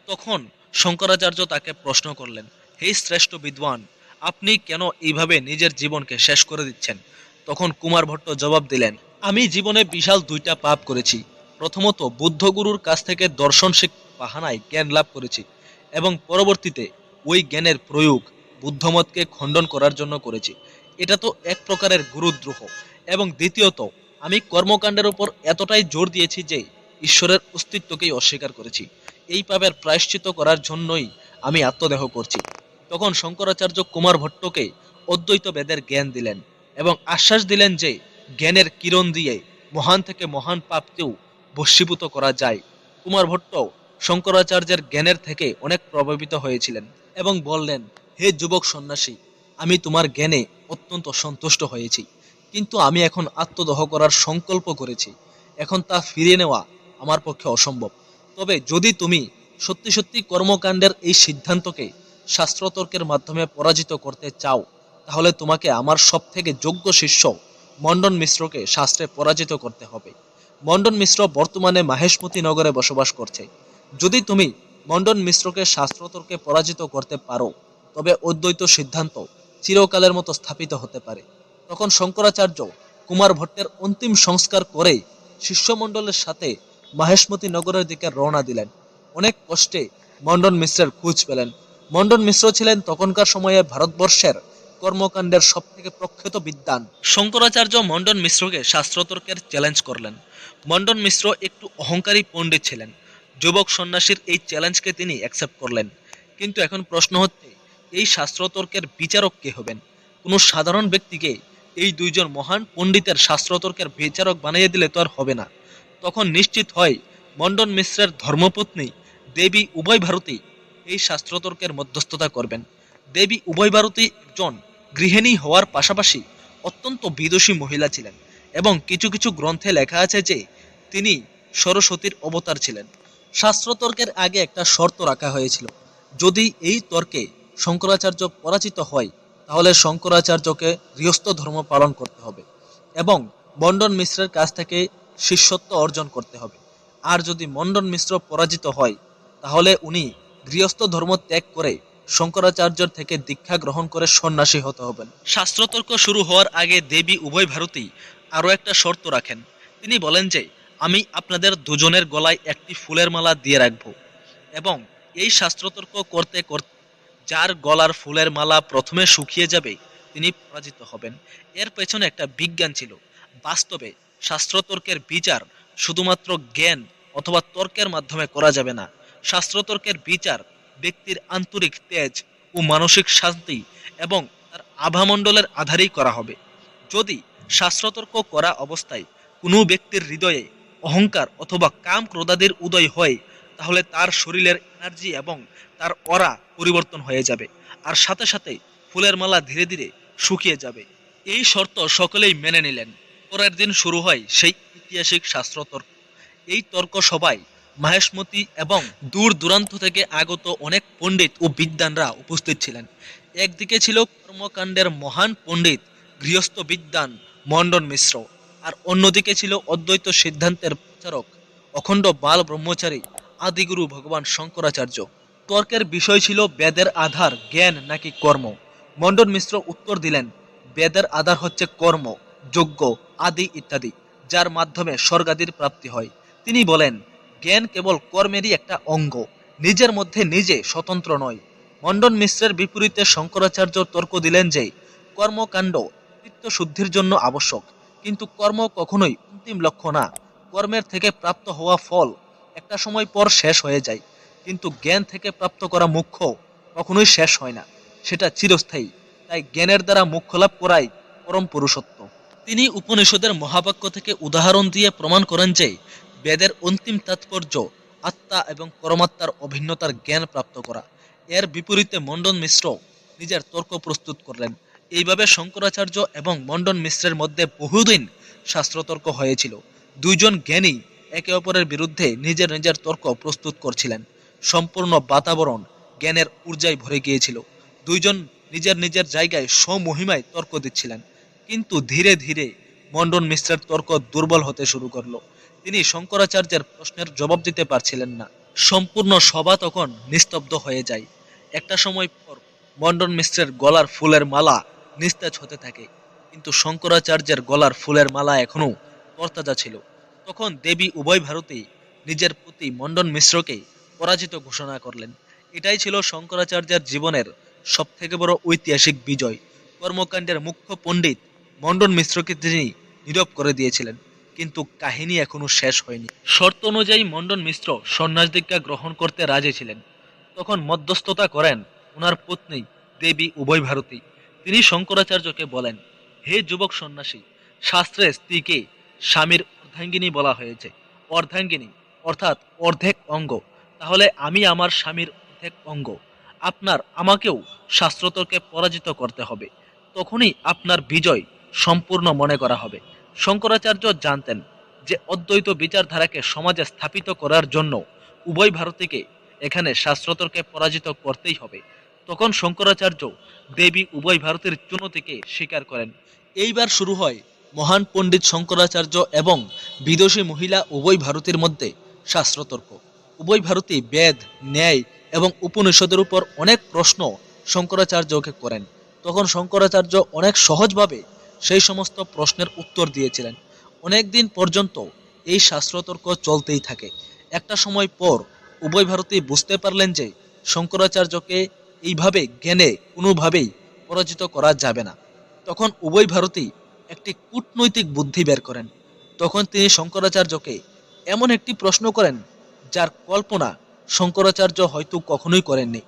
তখন শঙ্করাচার্য তাকে প্রশ্ন করলেন, হে শ্রেষ্ঠ বিদ্বান, আপনি কেন এইভাবে নিজের জীবনকে শেষ করে দিচ্ছেন? তখন কুমার ভট্ট জবাব দিলেন, আমি জীবনে বিশাল দুইটা পাপ করেছি। প্রথমত বুদ্ধগুরুর কাছ থেকে দর্শন বাহানায় জ্ঞান লাভ করেছি এবং পরবর্তীতে ওই জ্ঞানের প্রয়োগ বুদ্ধমতকে খণ্ডন করার জন্য করেছি। এটা তো এক প্রকারের গুরুদ্রোহ। এবং দ্বিতীয়ত, আমি কর্মকাণ্ডের উপর এতটাই জোর দিয়েছি যে ঈশ্বরের অস্তিত্বকেই অস্বীকার করেছি। এই পাপের প্রায়শ্চিত করার জন্যই আমি আত্মদেহ করছি। তখন শঙ্করাচার্য কুমার ভট্টকে অদ্বৈত বেদের জ্ঞান দিলেন এবং আশ্বাস দিলেন যে জ্ঞানের কিরণ দিয়ে মহান থেকে মহান পাপকেও বশীভূত করা যায়। কুমার ভট্ট শঙ্করাচার্যের জ্ঞানের থেকে অনেক প্রভাবিত হয়েছিলেন এবং বললেন, হে যুবক সন্ন্যাসী, আমি তোমার জ্ঞানে অত্যন্ত সন্তুষ্ট হয়েছি, কিন্তু আমি এখন আত্মদহ করার সংকল্প করেছি। এখন তা ফিরিয়ে নেওয়া আমার পক্ষে অসম্ভব। তবে যদি তুমি সত্যি সত্যি কর্মকাণ্ডের এই সিদ্ধান্তকে শাস্ত্রতর্কের মাধ্যমে পরাজিত করতে চাও, তাহলে তোমাকে আমার সব থেকে যোগ্য শিষ্য মণ্ডন মিশ্রকে শাস্ত্রে পরাজিত করতে হবে। মণ্ডন মিশ্র বর্তমানে মাহেশমতি নগরে বসবাস করছে। যদি তুমি মণ্ডন মিশ্রকে শাস্ত্রতর্কে পরাজিত করতে পারো, তবে অদ্বৈত সিদ্ধান্ত চিরকালের মতো স্থাপিত হতে পারে। তখন শঙ্করাচার্য কুমার ভট্টের অন্তিম সংস্কার করে শিষ্যমণ্ডলের সাথে মাহেশমতি নগরের দিকে রওনা দিলেন। অনেক কষ্টে মণ্ডন মিশ্রের খোঁজ পেলেন। মণ্ডন মিশ্র ছিলেন তখনকার সময়ে ভারতবর্ষের কর্মকাণ্ডের সব থেকে প্রখ্যাত বিদ্বান। শঙ্করাচার্য মণ্ডন মিশ্রকে শাস্ত্রতর্কের চ্যালেঞ্জ করলেন। মণ্ডন মিশ্র একটু অহংকারী পণ্ডিত ছিলেন। যুবক সন্ন্যাসীর এই চ্যালেঞ্জকে তিনি অ্যাকসেপ্ট করলেন। কিন্তু এখন প্রশ্ন হচ্ছে, এই শাস্ত্রতর্কের বিচারক কে হবেন? কোনো সাধারণ ব্যক্তিকে এই দুইজন মহান পণ্ডিতের শাস্ত্রতর্কের বিচারক বানিয়ে দিলে তো আর হবে না। তখন নিশ্চিত হয় মণ্ডন মিশ্রের ধর্মপত্নী দেবী উভয় ভারতী এই শাস্ত্রতর্কের মধ্যস্থতা করবেন। দেবী উভয় ভারতী একজন গৃহিণী হওয়ার পাশাপাশি অত্যন্ত বিদুষী মহিলা ছিলেন এবং কিছু কিছু গ্রন্থে লেখা আছে যে তিনি সরস্বতীর অবতার ছিলেন। শাস্ত্রতর্কের আগে একটা শর্ত রাখা হয়েছিল, যদি এই তর্কে শঙ্করাচার্য পরাজিত হয়, তাহলে শঙ্করাচার্যকে গৃহস্থ ধর্ম পালন করতে হবে এবং মণ্ডন মিশ্রের কাছ থেকে শিষ্যত্ব অর্জন করতে হবে। আর যদি মণ্ডন মিশ্র পরাজিত হয়, তাহলে উনি গৃহস্থ ধর্ম ত্যাগ করে শঙ্করাচার্যর থেকে দীক্ষা গ্রহণ করে সন্ন্যাসী হতে হবেন। শাস্ত্রতর্ক শুরু হওয়ার আগে দেবী উভয় ভারতী আরও একটা শর্ত রাখেন। তিনি বলেন যে আমি আপনাদের দুজনের গলায় একটি ফুলের মালা দিয়ে রাখব এবং এই শাস্ত্রতর্ক করতে করতে যার গলার ফুলের মালা প্রথমে শুকিয়ে যাবে, তিনি পরাজিত হবেন। এর পেছনে একটা বিজ্ঞান ছিল। বাস্তবে শাস্ত্রতর্কের বিচার শুধুমাত্র জ্ঞান অথবা তর্কের মাধ্যমে করা যাবে না। শাস্ত্রতর্কের বিচার ব্যক্তির আন্তরিক তেজ ও মানসিক শান্তি এবং তার আভামণ্ডলের আধারেই করা হবে। যদি শাস্ত্রতর্ক করা অবস্থায় কোনো ব্যক্তির হৃদয়ে অহংকার অথবা কাম ক্রোধাদির উদয় হয়, তাহলে তার শরীরের এনার্জি এবং তার অরা পরিবর্তন হয়ে যাবে, আর সাথে সাথে ফুলের মালা ধীরে ধীরে শুকিয়ে যাবে। এই শর্ত সকলেই মেনে নিলেন। পরের দিন শুরু হয় সেই ঐতিহাসিক শাস্ত্রতর্ক। এই তর্ক সভায় মাহেশমতি এবং দূর দূরান্ত থেকে আগত অনেক পণ্ডিত ও বিদ্বানরা উপস্থিত ছিলেন। একদিকে ছিল কর্মকাণ্ডের মহান পণ্ডিত গৃহস্থ বিদ্বান মণ্ডন মিশ্র, আর অন্যদিকে ছিল অদ্বৈত সিদ্ধান্তের প্রচারক অখণ্ড বাল ব্রহ্মচারী আদিগুরু ভগবান শঙ্করাচার্য। তর্কের বিষয় ছিল বেদের আধার জ্ঞান নাকি কর্ম। মণ্ডন মিশ্র উত্তর দিলেন, বেদের আধার হচ্ছে কর্ম, যজ্ঞ আদি ইত্যাদি, যার মাধ্যমে স্বর্গাদির প্রাপ্তি হয়। তিনি বলেন, জ্ঞান কেবল কর্মেরই একটা অঙ্গ, নিজের মধ্যে নিজে স্বতন্ত্র নয়। মণ্ডন মিশ্রের বিপরীতে শঙ্করাচার্য তর্ক দিলেন যে কর্মকাণ্ড চিত্তশুদ্ধির জন্য আবশ্যক, কিন্তু কর্ম কখনোই অন্তিম লক্ষ্য না। কর্মের থেকে প্রাপ্ত হওয়া ফল একটা সময় পর শেষ হয়ে যায়, কিন্তু জ্ঞান থেকে প্রাপ্ত করা মুখ্য কখনোই শেষ হয় না, সেটা চিরস্থায়ী। তাই জ্ঞানের দ্বারা মোক্ষ লাভ করাই পরম পুরুষত্ব। তিনি উপনিষদের মহাবাক্য থেকে উদাহরণ দিয়ে প্রমাণ করেন যে বেদের অন্তিম তাৎপর্য আত্মা এবং পরমাত্মার অভিন্নতার জ্ঞান প্রাপ্ত করা। এর বিপরীতে মণ্ডন মিশ্র নিজের তর্ক প্রস্তুত করলেন। এইভাবে শঙ্করাচার্য এবং মণ্ডন মিশ্রের মধ্যে বহুদিন শাস্ত্রতর্ক হয়েছিল। দুইজন জ্ঞানী একে অপরের বিরুদ্ধে নিজের নিজের তর্ক প্রস্তুত করছিলেন। সম্পূর্ণ বাতাবরণ জ্ঞানের ঊর্জায় ভরে গিয়েছিল। দুইজন নিজের নিজের জায়গায় স্বমহিমায় তর্ক দিচ্ছিলেন। কিন্তু ধীরে ধীরে মণ্ডন মিশ্রের তর্ক দুর্বল হতে শুরু করলো। তিনি শঙ্করাচার্যের প্রশ্নের জবাব দিতে পারছিলেন না। সম্পূর্ণ সভা তখন নিস্তব্ধ হয়ে যায়। একটা সময় পর মণ্ডন মিশ্রের গলার ফুলের মালা নিস্তেজ হতে থাকে, কিন্তু শঙ্করাচার্যের গলার ফুলের মালা এখনো তরতাজা ছিল। তখন দেবী উভয় ভারতী নিজের প্রতি মণ্ডন মিশ্রকে পরাজিত ঘোষণা করলেন। এটাই ছিল শঙ্করাচার্যের জীবনের সবথেকে বড় ঐতিহাসিক বিজয়। কর্মকাণ্ডের মুখ্য পণ্ডিত মণ্ডন মিশ্রকে তিনি নীরব করে দিয়েছিলেন, কিন্তু কাহিনী এখনো শেষ হয়নি। শর্ত অনুযায়ী মণ্ডন মিশ্র সন্ন্যাস দীক্ষা গ্রহণ করতে রাজি ছিলেন। তখন মধ্যস্থতা করেন ওনার পত্নী দেবী উভয় ভারতী। তিনি শঙ্করাচার্যকে বলেন, হে যুবক সন্ন্যাসী, শাস্ত্রে স্ত্রীকে স্বামীর অর্ধাঙ্গিনী বলা হয়েছে। অর্ধাঙ্গিনী অর্থাৎ অর্ধেক অঙ্গ। তাহলে আমি আমার স্বামীর অর্ধেক অঙ্গ। আপনার আমাকেও শাস্ত্রতর্কে পরাজিত করতে হবে, তখনই আপনার বিজয় সম্পূর্ণ মনে করা হবে। শঙ্করাচার্য জানতেন যে অদ্বৈত বিচারধারাকে সমাজে স্থাপিত করার জন্য উভয় ভারতীকে এখানে শাস্ত্রতর্কে পরাজিত করতেই হবে। তখন শঙ্করাচার্য দেবী উভয় ভারতের চুনতিকে স্বীকার করেন। এইবার শুরু হয় মহান পণ্ডিত শঙ্করাচার্য এবং বিদুষী মহিলা উভয় ভারতীর মধ্যে শাস্ত্রতর্ক। উভয় ভারতী বেদ, ন্যায় এবং উপনিষদের উপর অনেক প্রশ্ন শঙ্করাচার্যকে করেন। তখন শঙ্করাচার্য অনেক সহজভাবে সেই সমস্ত প্রশ্নের উত্তর দিয়েছিলেন। অনেক দিন পর্যন্ত এই শাস্ত্রতর্ক চলতেই থাকে। একটা সময় পর উভয় ভারতী বুঝতে পারলেন যে শঙ্করাচার্যকে এইভাবে জ্ঞানে কোনোভাবেই পরাজিত করা যাবে না। তখন উভয় ভারতী একটি কূটনৈতিক বুদ্ধি বের করেন। তখন তিনি শঙ্করাচার্যকে এমন একটি প্রশ্ন করেন যার কল্পনা শঙ্করাচার্য হয়তো কখনোই করেননি।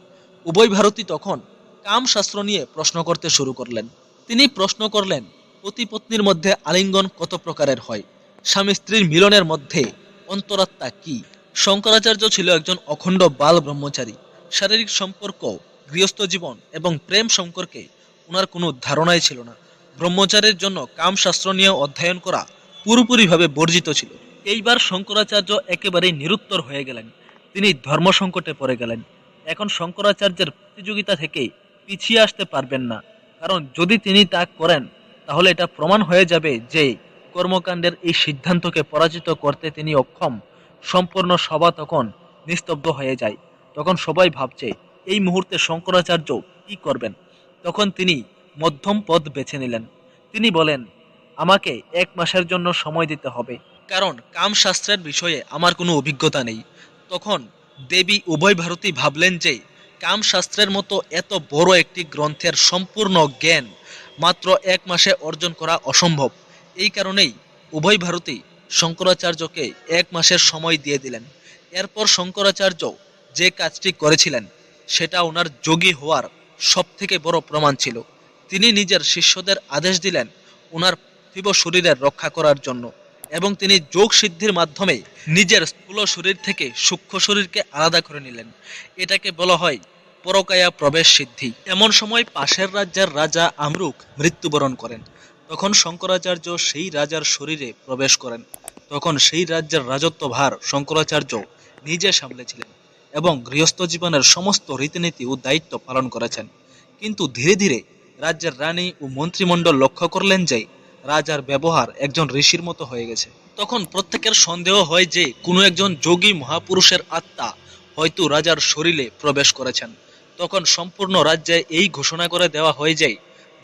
উভয় ভারতী তখন কামশাস্ত্র নিয়ে প্রশ্ন করতে শুরু করলেন। তিনি প্রশ্ন করলেন, পতি পত্নীর মধ্যে আলিঙ্গন কত প্রকারের হয়? স্বামী স্ত্রীর মিলনের মধ্যে অন্তরাত্মা কি? শঙ্করাচার্য ছিল একজন অখণ্ড বাল ব্রহ্মচারী। শারীরিক সম্পর্ক, গৃহস্থ জীবন এবং প্রেম সম্পর্কে ওনার কোনো ধারণাই ছিল না। ব্রহ্মচারীর জন্য কামশাস্ত্র নিয়ে অধ্যয়ন করা পুরোপুরিভাবে বর্জিত ছিল। এইবার শঙ্করাচার্য একেবারেই নিরুত্তর হয়ে গেলেন। তিনি ধর্ম সংকটে পড়ে গেলেন। এখন শঙ্করাচার্যের প্রতিযোগিতা থেকে পিছিয়ে আসতে পারবেন না, কারণ যদি তিনি তা করেন তাহলে এটা প্রমাণ হয়ে যাবে যে কর্মকাণ্ডের এই সিদ্ধান্তকে পরাজিত করতে তিনি অক্ষম। সম্পূর্ণ সভা তখন নিস্তব্ধ হয়ে যায়। তখন সবাই ভাবছে এই মুহূর্তে শঙ্করাচার্য কি করবেন। তখন তিনি মধ্যম পথ বেছে নিলেন। তিনি বলেন, আমাকে 1 মাসের জন্য সময় দিতে হবে, কারণ কামশাস্ত্রের বিষয়ে আমার কোনো অভিজ্ঞতা নেই। তখন দেবী উভয় ভারতী ভাবলেন যে কামশাস্ত্রের মতো এত বড় একটি গ্রন্থের সম্পূর্ণ জ্ঞান মাত্র 1 মাসে অর্জন করা অসম্ভব। এই কারণেই উভয় ভারতী শঙ্করাচার্যকে 1 মাসের সময় দিয়ে দিলেন। এরপর শঙ্করাচার্য যে কাজটি করেছিলেন সেটা ওনার যোগী হওয়ার সবথেকে বড় প্রমাণ ছিল। তিনি নিজের শিষ্যদের আদেশ দিলেন ওনার পার্থিব শরীরের রক্ষা করার জন্য, এবং তিনি যোগ সিদ্ধির মাধ্যমে নিজের স্থূল শরীর থেকে সূক্ষ্ম শরীরকে আলাদা করে নিলেন। এটাকে বলা হয় পরকায়া প্রবেশ সিদ্ধি। এমন সময় পাশের রাজ্যের রাজা আমরুক মৃত্যুবরণ করেন। তখন শঙ্করাচার্য সেই রাজার শরীরে প্রবেশ করেন। তখন সেই রাজ্যের রাজত্ব ভার শঙ্করাচার্য নিজে সামলেছিলেন এবং গৃহস্থ জীবনের সমস্ত রীতিনীতি ও দায়িত্ব পালন করেছেন। কিন্তু ধীরে ধীরে রাজ্যের রানী ও মন্ত্রিমণ্ডল লক্ষ্য করলেন যে রাজার ব্যবহার একজন ঋষির মতো হয়ে গেছে। তখন প্রত্যেকের সন্দেহ হয় যে কোনো একজন যোগী মহাপুরুষের আত্মা হয়তো রাজার শরীরে প্রবেশ করেছেন। তখন সম্পূর্ণ রাজ্যে এই ঘোষণা করে দেওয়া হয় যে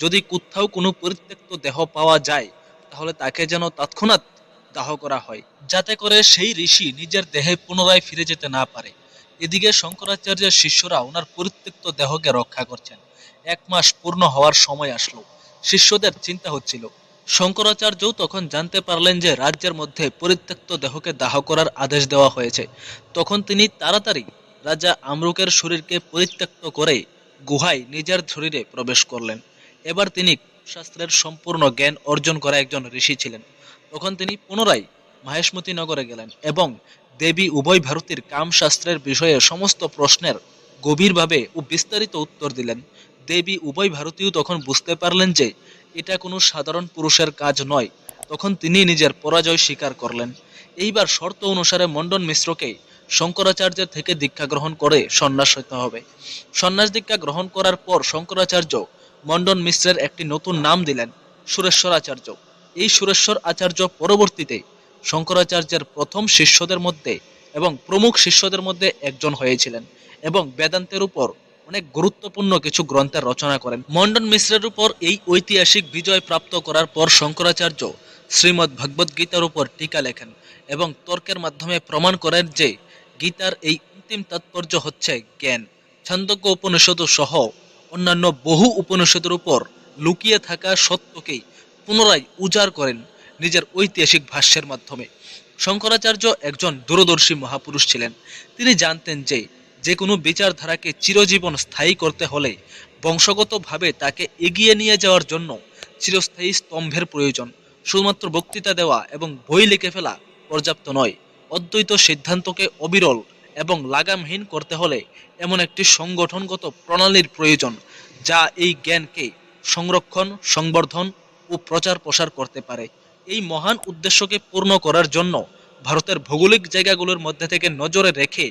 যদি কোথাও কোনো পরিত্যক্ত দেহ পাওয়া যায় তাহলে তাকে যেন তৎক্ষণাৎ দাহ করা হয়, যাতে করে সেই ঋষি নিজের দেহে পুনরায় ফিরে যেতে না পারে। এদিকে শঙ্করাচার্যের শিষ্যরা ওনার পরিত্যক্ত দেহকে রক্ষা করছেন। 1 মাস পূর্ণ হওয়ার সময় আসলো। শিষ্যদের চিন্তা হচ্ছিল। শঙ্করাচার্যও তখন জানতে পারলেন যে রাজ্যের মধ্যে পরিত্যক্ত দেহকে দাহ করার আদেশ দেওয়া হয়েছে। তখন তিনি তাড়াতাড়ি রাজা আমরুকের শরীরকে পরিত্যক্ত করে গুহায় নিজের শরীরে প্রবেশ করলেন। এবার তিনি শাস্ত্রের সম্পূর্ণ জ্ঞান অর্জন করা একজন ঋষি ছিলেন। তখন তিনি পুনরায় মাহেশমতি নগরে গেলেন এবং দেবী উভয় ভারতীর কামশাস্ত্রের বিষয়ে সমস্ত প্রশ্নের গভীরভাবে ও বিস্তারিত উত্তর দিলেন। দেবী উভয় ভারতীয় তখন বুঝতে পারলেন যে এটা কোনো সাধারণ পুরুষের কাজ নয়। তখন তিনি নিজের পরাজয় স্বীকার করলেন। এইবার শর্ত অনুসারে মণ্ডন মিশ্রকে শঙ্করাচার্যের থেকে দীক্ষা গ্রহণ করে সন্ন্যাস হতে হবে। সন্ন্যাস দীক্ষা গ্রহণ করার পর শঙ্করাচার্য মণ্ডন মিশ্রের একটি নতুন নাম দিলেন, সুরেশ্বর আচার্য। এই সুরেশ্বর আচার্য পরবর্তীতে শঙ্করাচার্যের প্রথম শিষ্যদের মধ্যে এবং প্রমুখ শিষ্যদের মধ্যে একজন হয়েছিলেন এবং বেদান্তের উপর অনেক গুরুত্বপূর্ণ কিছু গ্রন্থের রচনা করেন। মণ্ডন মিশ্রের উপর এই ঐতিহাসিক বিজয় প্রাপ্ত করার পর শঙ্করাচার্য শ্রীমদ্ ভগবদ গীতার উপর টিকা লেখেন এবং তর্কের মাধ্যমে প্রমাণ করেন যে গীতার এই অন্তিম তাৎপর্য হচ্ছে জ্ঞান। ছান্দোগ্য উপনিষদ সহ অন্যান্য বহু উপনিষদের উপর লুকিয়ে থাকা সত্যকেই পুনরায় উজাড় করেন নিজের ঐতিহাসিক ভাষ্যের মাধ্যমে। শঙ্করাচার্য একজন দূরদর্শী মহাপুরুষ ছিলেন। তিনি জানতেন যে যে কোনো বিচারধারাকে চিরজীবন স্থায়ী করতে হলে বংশগতভাবে তাকে এগিয়ে নিয়ে যাওয়ার জন্য চিরস্থায়ী স্তম্ভের প্রয়োজন। শুধুমাত্র বক্তৃতা দেওয়া এবং বই লিখে ফেলা পর্যাপ্ত নয়। অদ্বৈত সিদ্ধান্তকে অবিরল এবং লাগামহীন করতে হলে এমন একটি সংগঠনগত প্রণালীর প্রয়োজন যা এই জ্ঞানকে সংরক্ষণ, সংবর্ধন ও প্রচার প্রসার করতে পারে। এই মহান উদ্দেশ্যকে পূর্ণ করার জন্য ভারতের ভৌগোলিক জায়গাগুলোর মধ্যে থেকে নজরে রেখে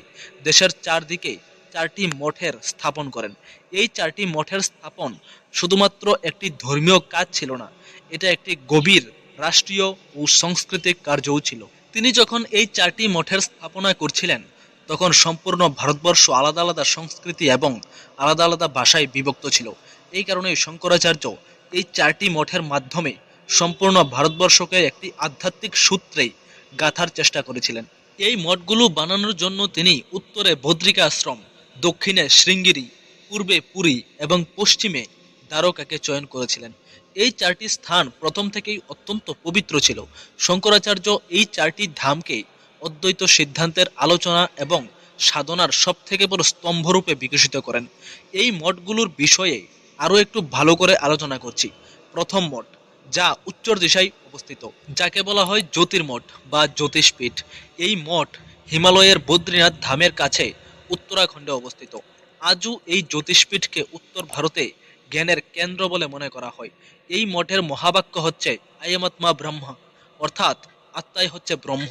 দেশের চারদিকে 4টি মঠের স্থাপন করেন। এই 4টি মঠের স্থাপন শুধুমাত্র একটি ধর্মীয় কাজ ছিল না, এটা একটি গভীর রাষ্ট্রীয় ও সাংস্কৃতিক কার্যও ছিল। তিনি যখন এই 4টি মঠের স্থাপনা করছিলেন তখন সম্পূর্ণ ভারতবর্ষ আলাদা আলাদা সংস্কৃতি এবং আলাদা আলাদা ভাষায় বিভক্ত ছিল। এই কারণে শঙ্করাচার্য এই 4টি মঠের মাধ্যমে সম্পূর্ণ ভারতবর্ষকে একটি আধ্যাত্মিক সূত্রে গাঁথার চেষ্টা করেছিলেন। এই মঠগুলো বানানোর জন্য তিনি উত্তরে বদ্রিকা আশ্রম, দক্ষিণে শৃঙ্গেরি, পূর্বে পুরী এবং পশ্চিমে দ্বারকাকে চয়ন করেছিলেন। এই 4টি স্থান প্রথম থেকেই অত্যন্ত পবিত্র ছিল। শঙ্করাচার্য এই 4টি ধামকে অদ্বৈত সিদ্ধান্তের আলোচনা এবং সাধনার সবথেকে বড় স্তম্ভরূপে বিকশিত করেন। এই মঠগুলোর বিষয়ে আরও একটু ভালো করে আলোচনা করছি। প্রথম মঠ, যা উত্তর দিশায় অবস্থিত, যাকে বলা হয় জ্যোতির্মঠ বা জ্যোতিষপীঠ। এই মঠ হিমালয়ের বদ্রীনাথ ধামের কাছে উত্তরাখণ্ডে অবস্থিত। আজও এই জ্যোতিষপীঠকে উত্তর ভারতে জ্ঞানের কেন্দ্র বলে মনে করা হয়। এই মঠের মহাবাক্য হচ্ছে আয়মাত্মা ব্রহ্ম, অর্থাৎ আত্মাই হচ্ছে ব্রহ্ম।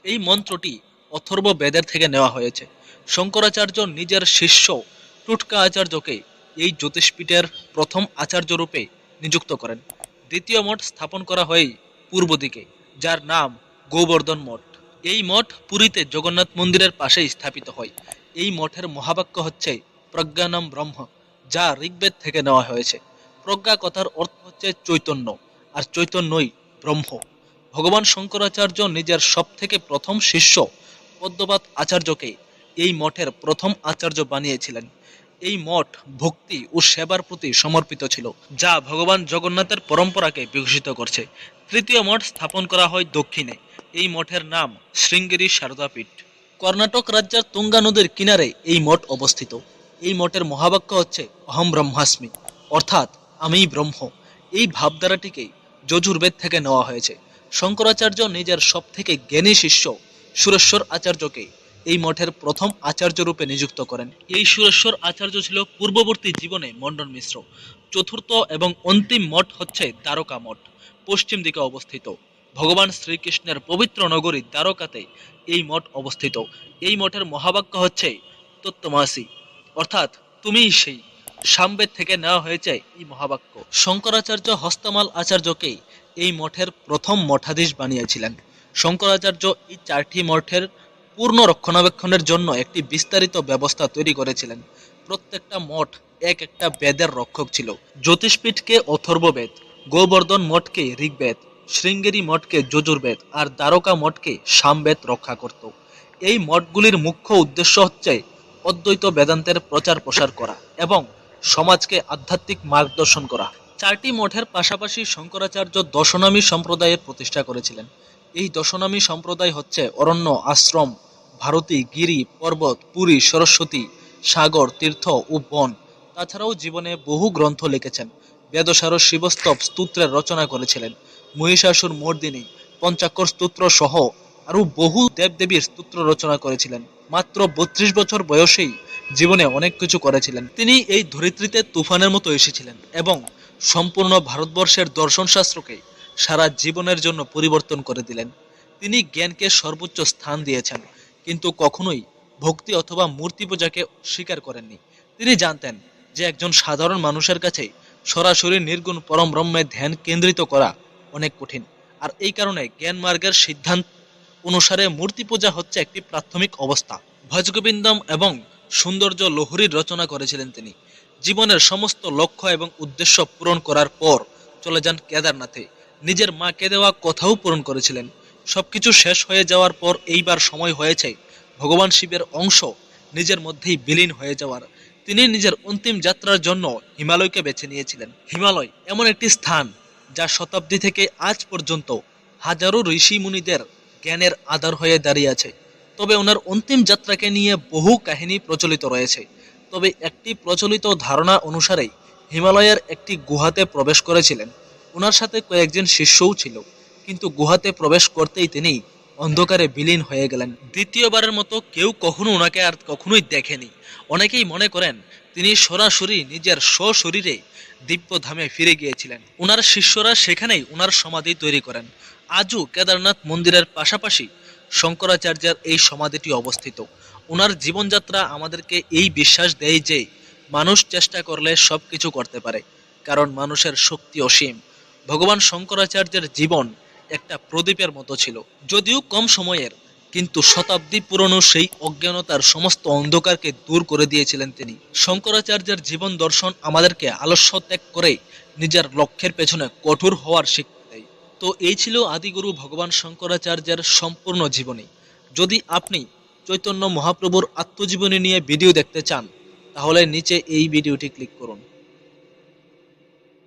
এই মন্ত্রটি অথর্ব বেদের থেকে নেওয়া হয়েছে। শঙ্করাচার্য নিজের শিষ্য টুটকা আচার্যকে এই জ্যোতিষপীঠের প্রথম আচার্য রূপে নিযুক্ত করেন। দ্বিতীয় মঠ স্থাপন করা হয় পূর্ব দিকে, যার নাম গোবর্ধন মঠ। এই মঠ পুরীতে জগন্নাথ মন্দিরের পাশেই স্থাপিত হয়। এই মঠের মহাবাক্য হচ্ছে প্রজ্ঞানম ব্রহ্ম, যা ঋগ্বেদ থেকে নেওয়া হয়েছে। প্রজ্ঞা কথার অর্থ হচ্ছে চৈতন্য, আর চৈতন্যই ব্রহ্ম। ভগবান শঙ্করাচার্য নিজের সবথেকে প্রথম শিষ্য পদ্মপাদ আচার্যকে এই মঠের প্রথম আচার্য বানিয়েছিলেন। এই মঠ ভক্তি ও সেবার প্রতি সমর্পিত ছিল, যা ভগবান জগন্নাথের পরম্পরাকে বিকশিত করছে। তৃতীয় মঠ স্থাপন করা হয় দক্ষিণে। এই মঠের নাম শৃঙ্গেরি শারদাপীঠ। কর্ণাটক রাজ্যের তুঙ্গা নদীর কিনারে এই মঠ অবস্থিত। এই মঠের মহাবাক্য হচ্ছে অহম ব্রহ্মাস্মি, অর্থাৎ আমিই ব্রহ্ম। এই ভাবধারাটিকে যজুর্বেদ থেকে নেওয়া হয়েছে। শঙ্করাচার্য নিজের সবথেকে জ্ঞানী শিষ্য সুরেশ্বর আচার্যকে এই মঠের প্রথম আচার্য রূপে নিযুক্ত করেন। এই সুরেশ্বর আচার্য ছিল পূর্ববর্তী জীবনে মণ্ডন মিশ্র। চতুর্থ এবং অন্তিম মঠ হচ্ছে দ্বারকা মঠ, পশ্চিম দিকে অবস্থিত। ভগবান শ্রীকৃষ্ণের পবিত্র নগরী দ্বারকাতে এই মঠ অবস্থিত। এই মঠের মহাবাক্য হচ্ছে তত্ত্বমাসি, অর্থাৎ তুমিই সেই। সামবেদ থেকে নেওয়া হয়েছে এই মহাবাক্য। শঙ্করাচার্য হস্তমাল আচার্যকে এই মঠের প্রথম মঠাধীশ বানিয়েছিলেন। শঙ্করাচার্য এই 4টি মঠের পূর্ণ রক্ষণাবেক্ষণের জন্য একটি বিস্তারিত ব্যবস্থা তৈরি করেছিলেন। প্রত্যেকটা মঠ এক একটা বেদের রক্ষক ছিল। জ্যোতিষপীঠকে অথর্ববেদ, গোবর্ধন মঠকে ঋগ্বেদ, শৃঙ্গেরি মঠকে যজুর্বেদ আর দ্বারকা মঠকে সামবেদ রক্ষা করত। এই মঠগুলির মুখ্য উদ্দেশ্য হচ্ছে অদ্বৈত বেদান্তের প্রচার প্রসার করা এবং সমাজকে আধ্যাত্মিক মার্গদর্শন করা। 4টি মঠের পাশাপাশি শঙ্করাচার্য দশনামী সম্প্রদায়ের প্রতিষ্ঠা করেছিলেন। এই দশনামী সম্প্রদায় হচ্ছে অরণ্য, আশ্রম, ভারতী, গিরি, পর্বত, পুরী, সরস্বতী, সাগর, তীর্থ ও বন। তাছাড়াও জীবনে বহু গ্রন্থ লিখেছেন। বেদসার, শিবস্তব স্তোত্রের রচনা করেছিলেন। মহিষাসুর মর্দিনী, পঞ্চাক্ষর স্তোত্র সহ আরও বহু দেবদেবীর স্তোত্র রচনা করেছিলেন। মাত্র 32 বছর বয়সেই জীবনে অনেক কিছু করেছিলেন। তিনি এই ধরিত্রীতে তুফানের মতো এসেছিলেন এবং সম্পূর্ণ ভারতবর্ষের দর্শনশাস্ত্রকে সারা জীবনের জন্য পরিবর্তন করে দিলেন। তিনি জ্ঞানকে সর্বোচ্চ স্থান দিয়েছেন, কিন্তু কখনোই ভক্তি অথবা মূর্তি পূজাকে স্বীকার করেননি। তিনি জানতেন যে একজন সাধারণ মানুষের কাছে সরাসরি নির্গুণ পরম ব্রহ্মে ধ্যান কেন্দ্রিত করা অনেক কঠিন। আর এই কারণে জ্ঞান মার্গের সিদ্ধান্ত অনুসারে মূর্তি পূজা হচ্ছে একটি প্রাথমিক অবস্থা। ভজগোবিন্দম এবং সৌন্দর্য লহরীর রচনা করেছিলেন তিনি। জীবনের সমস্ত লক্ষ্য এবং উদ্দেশ্য পূরণ করার পর চলে যান কেদারনাথে। নিজের মাকে দেওয়া কথাও পূরণ করেছিলেন। সবকিছু শেষ হয়ে যাওয়ার পর এইবার সময় হয়েছে ভগবান শিবের অংশ নিজের মধ্যেই বিলীন হয়ে যাওয়ার। তিনি নিজের অন্তিম যাত্রার জন্য হিমালয়কে বেছে নিয়েছিলেন। হিমালয় এমন একটি স্থান যা শতাব্দী থেকে আজ পর্যন্ত হাজারো ঋষি মুনিদের জ্ঞানের আধার হয়ে দাঁড়িয়ে আছে। তবে ওনার অন্তিম যাত্রাকে নিয়ে বহু কাহিনী প্রচলিত রয়েছে। তবে একটি প্রচলিত ধারণা অনুসারে হিমালয়ের একটি গুহাতে প্রবেশ করেছিলেন। ওনার সাথে কয়েকজন শিষ্যও ছিল, কিন্তু গুহাতে প্রবেশ করতেই তিনি অন্ধকারে বিলীন হয়ে গেলেন। দ্বিতীয়বারের মতো কেউ কখনো ওনাকে আর কখনোই দেখেনি। অনেকেই মনে করেন তিনি সরাসরি নিজের স্বশরীরে দিব্যধামে ফিরে গিয়েছিলেন। ওনার শিষ্যরা সেখানেই ওনার সমাধি তৈরি করেন। আজও কেদারনাথ মন্দিরের পাশাপাশি শঙ্করাচার্যের এই সমাধিটি অবস্থিত। ওনার জীবনযাত্রা আমাদেরকে এই বিশ্বাস দেয় যে মানুষ চেষ্টা করলে সব কিছু করতে পারে, কারণ মানুষের শক্তি অসীম। ভগবান শঙ্করাচার্যের জীবন একটা প্রদীপের মতো ছিল, যদিও কম সময়ের, কিন্তু শতাব্দী পুরনো সেই অজ্ঞানতার সমস্ত অন্ধকারকে দূর করে দিয়েছিলেন তিনি। শঙ্করাচার্যের জীবন দর্শন আমাদেরকে আলস্য ত্যাগ করে নিজের লক্ষ্যের পেছনে কঠোর হওয়ার শিক্ষা দেয়। তো এই ছিল আদিগুরু ভগবান শঙ্করাচার্যের সম্পূর্ণ জীবনী। যদি আপনি চৈতন্য মহাপ্রভুর আত্মজীবনী নিয়ে ভিডিও দেখতে চান, তাহলে নিচে এই ভিডিওটি ক্লিক করুন।